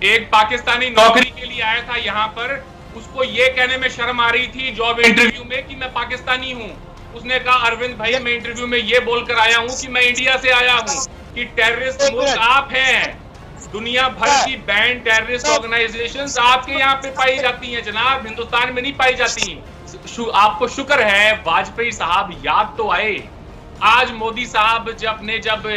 एक पाकिस्तानी नौकरी के लिए आया था यहाँ पर, उसको ये कहने में शर्म आ रही थी जॉब इंटरव्यू में कि मैं पाकिस्तानी हूँ। उसने कहा अरविंद भाई मैं इंटरव्यू में ये बोलकर आया हूँ कि मैं इंडिया से आया हूँ, कि टेररिस्ट मुल्क आप हैं, दुनिया भर की बैंड टेररिस्ट ऑर्गेनाइजेशंस आपके यहाँ पे पाई जाती हैं जनाब, हिंदुस्तान में नहीं पाई जाती। आपको शुक्र है वाजपेयी साहब याद तो आए। आज मोदी साहब जब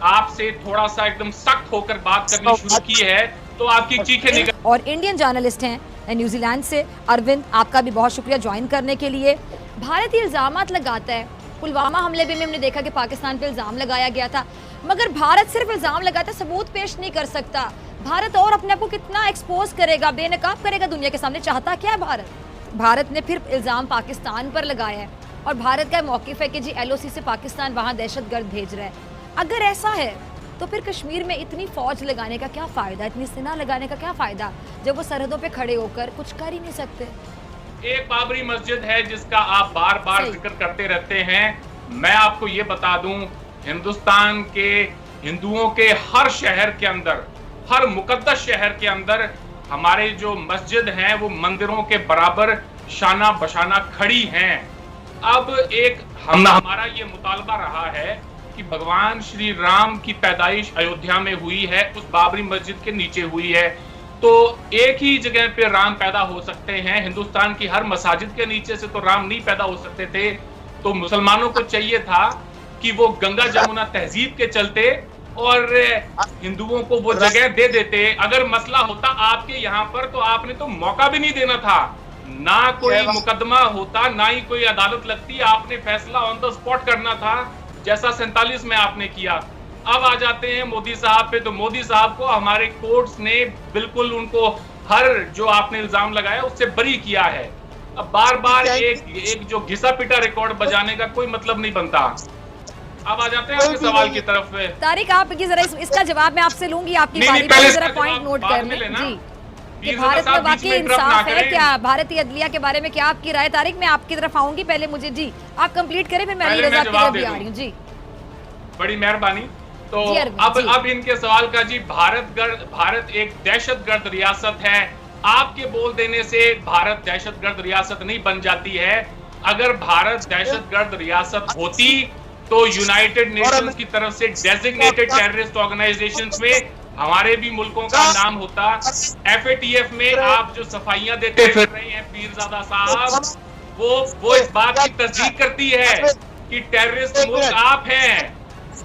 आपसे थोड़ा सा एकदम सख्त होकर बात करनी शुरू की है तो आपकी चीखें निकल। और इंडियन जर्नलिस्ट हैं न्यूजीलैंड से। अरविंद, आपका भी बहुत शुक्रिया ज्वाइन करने के लिए। भारत इल्जामात लगाता है, पुलवामा हमले में हमने देखा कि पाकिस्तान पे इल्जाम लगाया गया था, मगर भारत सिर्फ इल्जाम लगाता है, सबूत पेश नहीं कर सकता। भारत और अपने आप को कितना एक्सपोज करेगा, बेनकाब करेगा दुनिया के सामने, चाहता क्या है भारत? भारत ने फिर इल्जाम पाकिस्तान पर लगाया है और भारत का मौकिफ है कि जी LOC से पाकिस्तान वहां दहशतगर्द भेज रहा है। अगर ऐसा है तो फिर कश्मीर में इतनी फौज लगाने का क्या फायदा, इतनी सेना लगाने का क्या फायदा, जब वो सरहदों पे खड़े होकर कुछ कर ही नहीं सकते। एक बाबरी मस्जिद है जिसका आप बार बार जिक्र करते रहते हैं। मैं आपको ये बता दूं, हिंदुस्तान के हिंदुओं के हर शहर के अंदर, हर मुकद्दस शहर के अंदर हमारे जो मस्जिद हैं वो मंदिरों के बराबर शाना बशाना खड़ी हैं। अब एक हमारा ये मुतालबा रहा है कि भगवान श्री राम की पैदाइश अयोध्या में हुई है, उस बाबरी मस्जिद के नीचे हुई है, तो एक ही जगह पे राम पैदा हो सकते हैं। हिंदुस्तान की हर मसाजिद के नीचे से तो राम नहीं पैदा हो सकते थे। तो मुसलमानों को चाहिए था कि वो गंगा जमुना तहजीब के चलते और हिंदुओं को वो जगह दे देते। अगर मसला होता आपके यहाँ पर तो आपने तो मौका भी नहीं देना था, ना कोई मुकदमा होता, ना ही कोई अदालत लगती, आपने फैसला ऑन द स्पॉट करना था, जैसा 47 में आपने किया। अब आ जाते हैं मोदी साहब पे, तो मोदी साहब को हमारे कोर्ट्स ने बिल्कुल उनको हर जो आपने इल्जाम लगाया उससे बरी किया है। अब बार बार एक जो घिसा पिटा रिकॉर्ड बजाने का कोई मतलब नहीं बनता। अब आ जाते हैं आपके सवाल की तरफ। तारिक, आप जरा इसका जवाब मैं आपसे लूंगी, आपकी बारी पे जरा पॉइंट नोट कर लें जी, कि भारत में वाकई इंसाफ है क्या, भारतीय अदलिया के बारे में क्या आपकी राय? तारिक, मैं आपकी तरफ आऊंगी, पहले मुझे जी आप कंप्लीट करें, फिर मैं अली रजा की तरफ भी आ रही हूं जी। बड़ी मेहरबानी। तो अब इनके सवाल का जी, भारत एक दहशतगर्द रियासत है। आपके बोल देने से भारत दहशतगर्द रियासत नहीं बन जाती है। अगर भारत दहशतगर्द रियासत होती तो यूनाइटेड नेशंस की तरफ से डेजिग्नेटेड टेररिस्ट ऑर्गेनाइजेशंस में हमारे भी मुल्कों का नाम होता। FATF में आप जो सफाइयां देते फिर रहे हैं पीरजादा साहब, वो इस बात की तस्दीक करती है कि टेररिस्ट मुल्क आप हैं,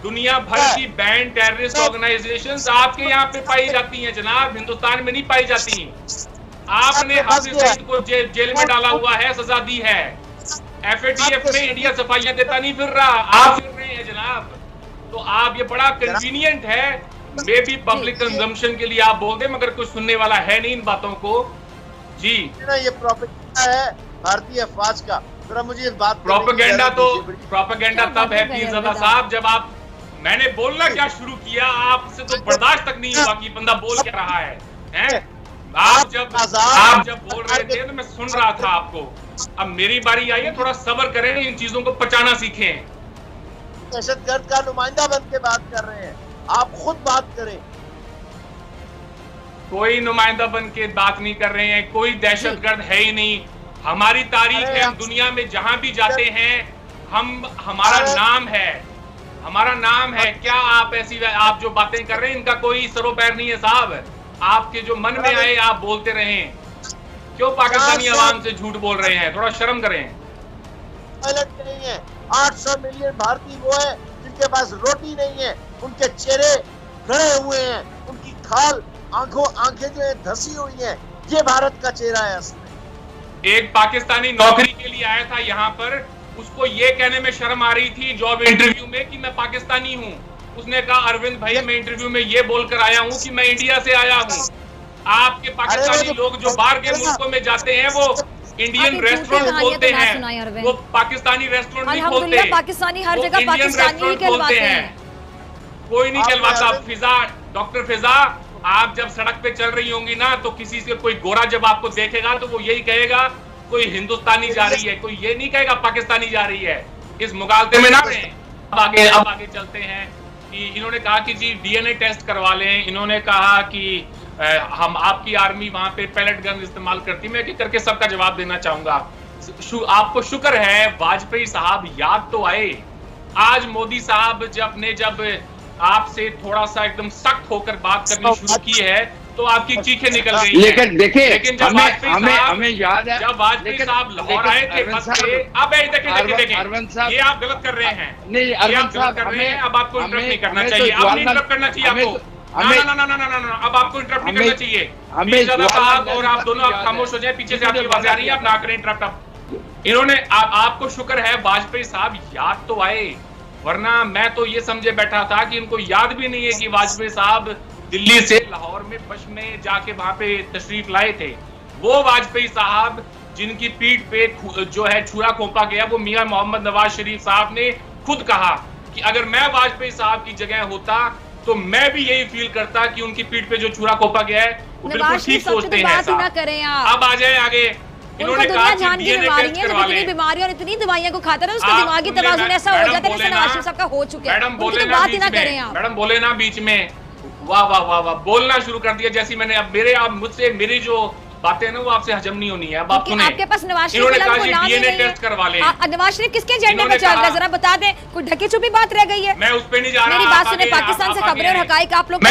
दुनिया भर की बैंड टेररिस्ट ऑर्गेनाइजेशंस आपके यहाँ पे पाई जाती हैं जनाब, हिंदुस्तान में नहीं पाई जाती। आपने हाफिज सईद को जेल में डाला हुआ है, सजा दी है। FATF में इंडिया सफाइयां देता नहीं फिर रहा, आप फिर रहे हैं जनाब। तो आप, ये बड़ा कन्वीनियंट है, मे भी पब्लिक कंजम्पशन के लिए आप बोल दें, मगर कुछ सुनने वाला है नहीं इन बातों को जी। ये प्रोपेगेंडा है भारतीय अफवाज का। जरा मुझे इस बात, प्रोपेगेंडा तो प्रोपेगेंडा तब है पीरजादा साहब जब आप, मैंने बोलना क्या शुरू किया, आपसे तो बर्दाश्त तक नहीं हुआ कि बंदा बोल क्या रहा है, हैं? आप जब बोल रहे थे तो मैं सुन रहा था आपको। अब मेरी बारी आई है, थोड़ा सब्र करें, इन चीजों को पचाना सीखें। दहशतगर्द का नुमाइंदा बन के बात कर रहे हैं, आप खुद बात करें। कोई नुमाइंदा बन के बात नहीं कर रहे हैं, कोई दहशतगर्द है ही नहीं। हमारी तारीख है, हम दुनिया में जहां भी जाते हैं हमारा नाम है। क्या आप जो बातें कर रहे हैं इनका कोई सरो पैर नहीं है साहब। आपके जो मन में आए आप बोलते रहें। क्यों पाकिस्तानी आवाम से झूठ बोल रहे हैं? थोड़ा शर्म करें। नहीं है, 800 मिलियन भारतीय वो है जिनके पास रोटी नहीं है, उनके चेहरे गड़े हुए हैं, उनकी खाल आंखें जो है धसी हुई हैं। ये भारत का चेहरा है असल में। एक पाकिस्तानी नौकरी के लिए आया था यहाँ पर, उसको ये कहने में शर्म आ रही थी जॉब इंटरव्यू में कि मैं पाकिस्तानी हूँ। उसने कहा अरविंद भाई मैं इंटरव्यू में ये बोलकर आया हूँ कि मैं इंडिया से आया हूँ। आपके पाकिस्तानी लोग जो बाहर के मुल्कों में जाते हैं वो इंडियन रेस्टोरेंट बोलते हैं, वो पाकिस्तानी रेस्टोरेंट नहीं बोलते, पाकिस्तानी हर जगह पाकिस्तानी ही कहलवाते हैं। कोई नहीं कहलवाता। फिजा, डॉक्टर फिजा, आप जब सड़क पे चल रही होंगी ना तो किसी से कोई गोरा जब आपको देखेगा तो वो यही कहेगा कोई हिंदुस्तानी जा रही है, कोई ये नहीं कहेगा पाकिस्तानी जा रही है। इस मुगालते में ना रहें। अब आगे चलते हैं कि इन्होंने कहा कि जी DNA टेस्ट करवा लें। इन्होंने कहा कि हम आपकी आर्मी वहां पे पैलेट गन इस्तेमाल करती, मैं एक करके सबका जवाब देना चाहूंगा। आपको शुक्र है वाजपेयी साहब याद तो आए। आज मोदी साहब जब आपसे थोड़ा सा एकदम सख्त होकर बात करनी शुरू की है तो आपकी चीखें निकल गई हैं। लेकिन देखिए, लेकिन जब हमें याद है जब वाजपेयी साहब लाहौर आए थे बस पे, अब देखें ये आप गलत कर रहे हैं, नहीं ये आप गलत कर रहे हैं। अब आपको इंटरप्ट नहीं करना चाहिए, अब नहीं इंटरप्ट करना चाहिए आपको। ना, अब आपको इंटरप्ट नहीं करना चाहिए। मीरजादा साहब और आप दोनों आप खामोश हो जाए, पीछे से आपकी आवाज आ रही है, आप ना करें इंटरप्ट। अब इन्होंने आपको शुक्र है वाजपेयी साहब याद तो आए, वरना मैं तो ये समझे बैठा था कि इनको याद भी नहीं है कि वाजपेयी साहब दिल्ली से लाहौर में बस में जाके वहां पे तशरीफ लाए थे। वो वाजपेयी साहब जिनकी पीठ पे जो है छुरा खोपा गया, वो मियां मोहम्मद नवाज शरीफ साहब ने खुद कहा कि अगर मैं वाजपेयी साहब की जगह होता तो मैं भी यही फील करता कि उनकी पीठ पे जो छुरा खोपा गया है वो बिल्कुल ठीक सोचते हैं। अब आ जाए आगे, इन्होंने कहा कि डीएनए टेस्ट करवा लें। बीमारी और इतनी दवाइयां को खाता है उसका दिमागी तवाज़ुन ऐसा हो जाता है जैसे नवाज शरीफ साहब का हो चुका है। मैडम बोले ना बीच में, मैडम बोले ना बीच में, वाह वाह वाह वाह, बोलना शुरू कर दिया जैसी मैंने। अब मुझसे मेरी जो बातें ना वो आपसे हजम नहीं होनी है। अब आप सुने, आपके पास नवाज शरीफ के अलावा कोई नाम डीएनए टेस्ट करवा लें। नवाज शरीफ किसके एजेंडे में चल रहा है जरा बता दें, कोई ढकी छुपी बात रह गई है? मैं उस पे नहीं जा रहा, मेरी बात सुने, पाकिस्तान से खबरें और हकाइक आप लोग